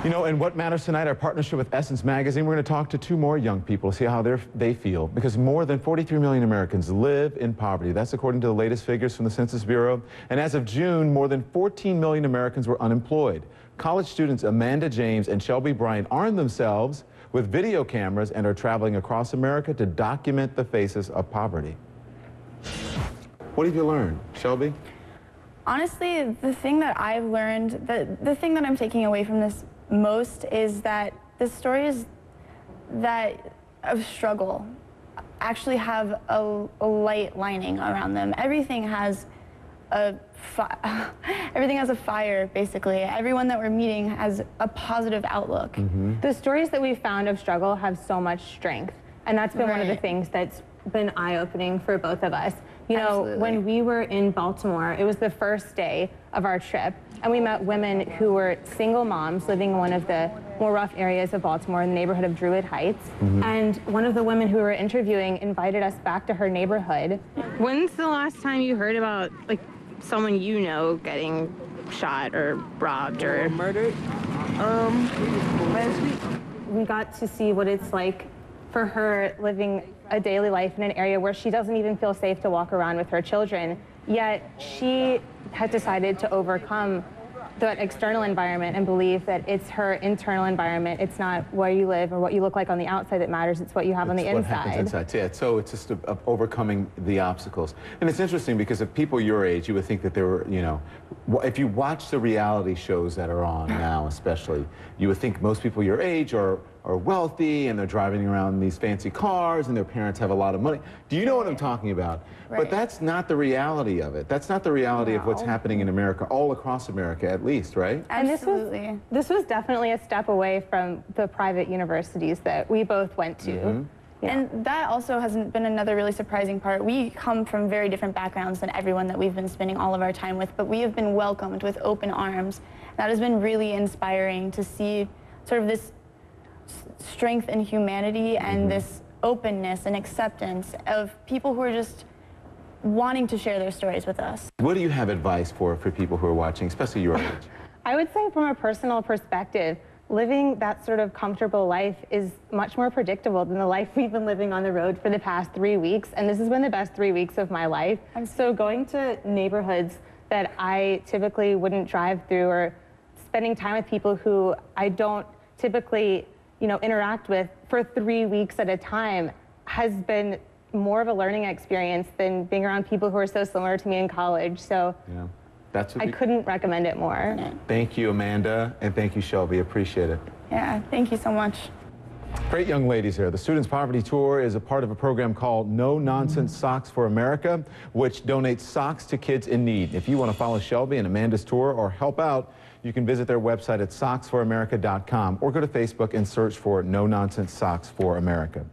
You know, and what matters tonight, our partnership with Essence Magazine, we're going to talk to two more young people to see how they feel, because more than 43 million Americans live in poverty. That's according to the latest figures from the Census Bureau. And as of June, more than 14 million Americans were unemployed. College students Amanda James and Shelby Bryant armed themselves with video cameras and are traveling across America to document the faces of poverty. What have you learned, Shelby? Honestly, the thing that I've learned, the thing that I'm taking away from this most is that the stories that of struggle actually have a light lining around them. Everything has a fire, basically. Everyone that we're meeting has a positive outlook. Mm-hmm. The stories that we've found of struggle have so much strength, and that's been one of the things that's been eye-opening for both of us. You know, when we were in Baltimore, it was the first day of our trip, and we met women who were single moms living in one of the more rough areas of Baltimore in the neighborhood of Druid Heights. Mm-hmm. And one of the women who we were interviewing invited us back to her neighborhood. When's the last time you heard about, like, someone you know getting shot or robbed or murdered? Last week. We got to see what it's like for her living a daily life in an area where she doesn't even feel safe to walk around with her children, yet she had decided to overcome that external environment and believe that it's her internal environment. It's not where you live or what you look like on the outside that matters, it's what you have on the inside. What happens inside, yeah. So it's just overcoming the obstacles. And it's interesting because if people your age, you would think that they were, you know, if you watch the reality shows that are on now especially, you would think most people your age are wealthy and they're driving around in these fancy cars and their parents have a lot of money. Do you know what I'm talking about? Right. But that's not the reality of it. That's not the reality of what's happening in America, all across America at least, right? Absolutely. And this was definitely a step away from the private universities that we both went to. Mm-hmm. Yeah. And that also hasn't been another really surprising part. We come from very different backgrounds than everyone that we've been spending all of our time with, but we have been welcomed with open arms. That has been really inspiring to see sort of this strength in humanity and this openness and acceptance of people who are just wanting to share their stories with us. What do you have advice for people who are watching, especially your age? I would say from a personal perspective, living that sort of comfortable life is much more predictable than the life we've been living on the road for the past 3 weeks, and this has been the best 3 weeks of my life. And so going to neighborhoods that I typically wouldn't drive through, or spending time with people who I don't typically, you know, interact with for 3 weeks at a time has been more of a learning experience than being around people who are so similar to me in college. So yeah, that's what I couldn't recommend it more. Thank you, Amanda, and thank you, Shelby. Appreciate it. Yeah, thank you so much. Great young ladies here. The Students Poverty Tour is a part of a program called No Nonsense Socks for America, which donates socks to kids in need. If you want to follow Shelby and Amanda's tour or help out, you can visit their website at socksforamerica.com or go to Facebook and search for No Nonsense Socks for America.